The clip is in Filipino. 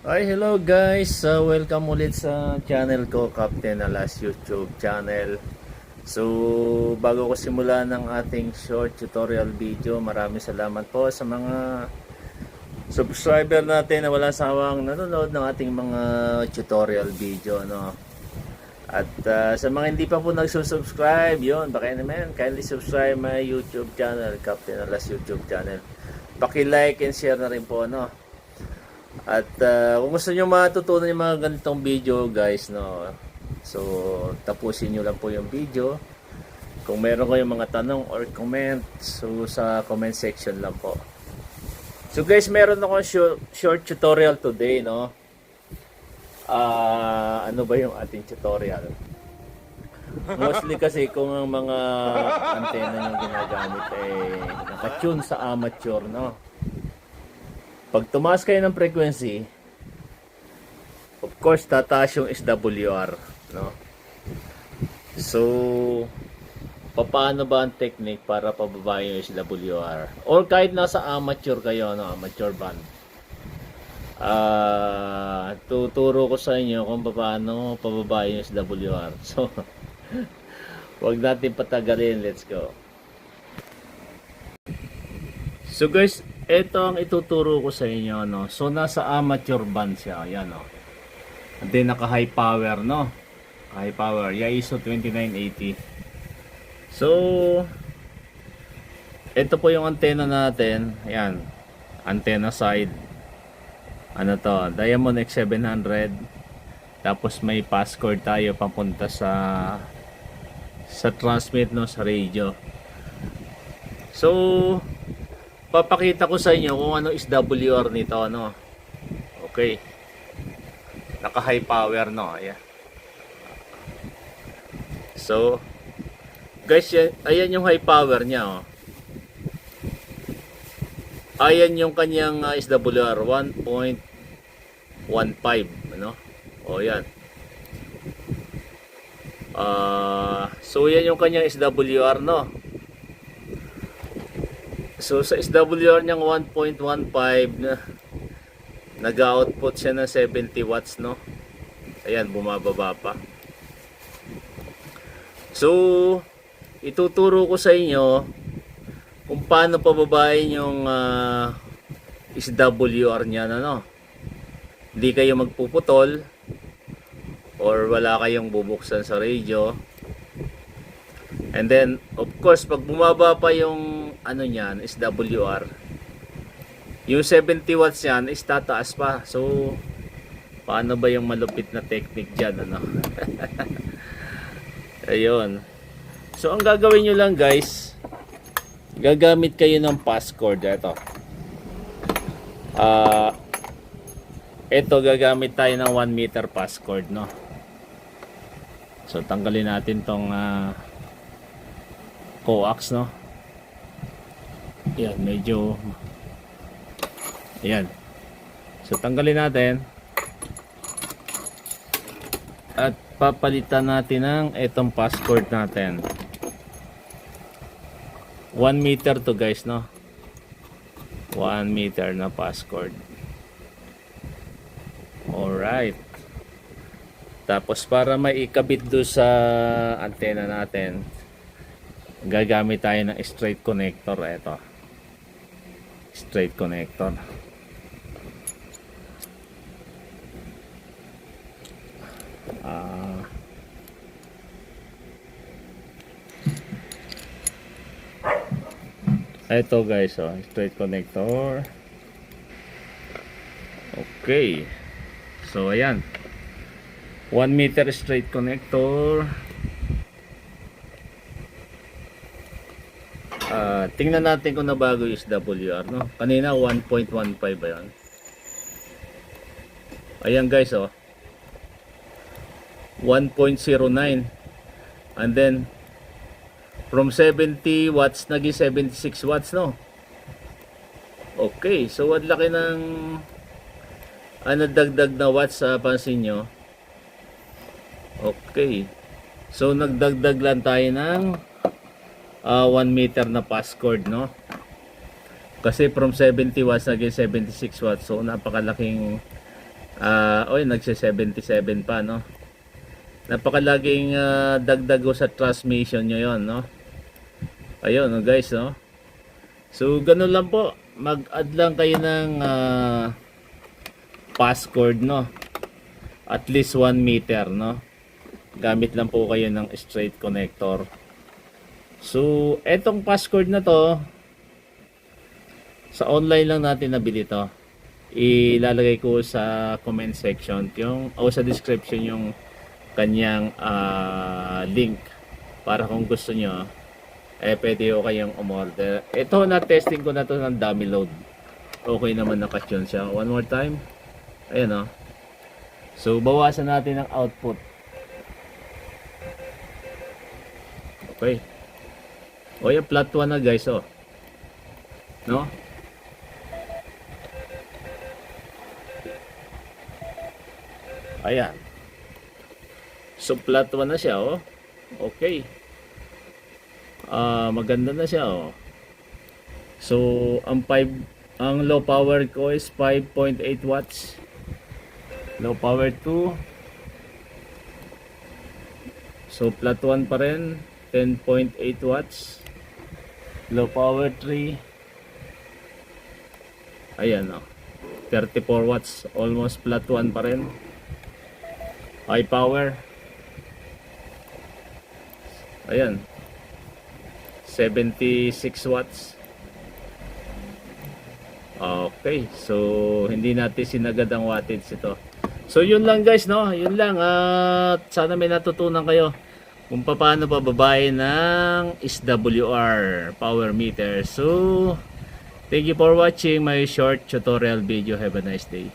Hi, hello guys. Welcome ulit sa channel ko, Captain Alas YouTube channel. So, bago ko simulan ng ating short tutorial video, maraming salamat po sa mga subscriber natin na wala sawang nanonood ng ating mga tutorial video, no? At sa mga hindi pa po nagsusubscribe, yun, baka naman, kindly subscribe my YouTube channel, Captain Alas YouTube channel. Paki-like and share na rin po, no? At kung gusto nyo matutunan yung mga ganitong video guys, no, so tapusin nyo lang po yung video. Kung meron kayong mga tanong or comment, so sa comment section lang po. So guys, meron ako short tutorial today, no. Ano ba yung ating tutorial? Mostly kasi kung ang mga antena nyo ginagamit ay nakatune sa amateur, no. Pag tumaas kayo ng frequency, of course, tataas yung SWR, no? So, paano ba ang technique para pababa yung SWR? Or kahit nasa amateur kayo, no? Amateur band. Tuturo ko sa inyo kung paano pababa yung SWR. So, wag natin patagalin. Let's go. So guys, ito ang ituturo ko sa inyo, no. So nasa amateur band siya, ayan, no. And then naka high power, no. High power, ISO 2980. So ito po yung antena natin, ayan. Antenna side. Ano to? Diamond X700. Tapos may passcord tayo papunta sa transmit, no, sa radio. So papakita ko sa inyo kung ano is WR nito, no. Okay. Naka high power, no. Ayan. So guys, ayan yung high power niya, oh. Ayan yung kanyang SWR 1.15, ano. O yan. So yan yung kanyang SWR, no. So sa SWR niyang 1.15 na nag-output siya ng 70 watts, no. Ayan, bumababa pa. So ituturo ko sa inyo kung paano pababain yung SWR niya, no. Hindi kayo magpuputol or wala kayong bubuksan sa radio. And then, of course, pag bumaba pa yung ano niyan, SWR, yung 70 watts yan is tataas pa. So, paano ba yung malupit na technique dyan, ano? Ayun. So, ang gagawin nyo lang, guys, gagamit kayo ng passcord. Ito. Ito, gagamit tayo ng 1 meter passcord, no? So, tanggalin natin tong coax, no. Yan, medyo yan. So tanggalin natin at papalitan natin ng itong passcord natin. 1 meter to guys, no. 1 meter na passcord. Alright. Tapos para maikabit do sa antena natin, gagamit tayo ng straight connector. Ito, straight connector. Ito guys, oh, straight connector. Okay, so ayan, 1 meter straight connector. Tingnan natin kung nabago yung SWR, no? Kanina 1.15 ba yun? Ayan guys, oh, 1.09. And then from 70 watts naging 76 watts, no? Okay, so ang laki ng dagdag na watts, pansin nyo. Okay, so nagdagdag lang tayo ng 1 meter na passcord, no. Kasi from 70 watts naging 76 watts. So napakalaking Oy, nagse-77 pa, no? Napakalaging dagdag sa transmission nyo yon, no? Ayun, no, guys, no? So, ganun lang po. Mag-add lang kayo ng passcord, no? At least 1 meter, no? Gamit lang po kayo ng straight connector. So, etong passcord na to, sa online lang natin nabili to. Ilalagay ko sa comment section o sa description yung kanyang link para kung gusto nyo pwede ko kayong umorder. Ito na testing ko na to ng dummy load. Okay naman nakatune siya. One more time. Ayan, so bawasan natin ang output. Okay. O yung flat 1 na guys, no? Ayan. So flat 1 na siya, okay. Maganda na siya, So ang low power ko is 5.8 watts. Low power 2. So flat 1 pa rin, 10.8 watts. Low power 3. Ayan, 34 watts, almost flat 1 pa rin. High power. Ayan. 76 watts. Okay, so hindi natin sinagad ang wattage ito. So yun lang guys, no? Yun lang, at sana may natutunan kayo kung paano pababayin ng SWR power meter. So thank you for watching my short tutorial video. Have a nice day.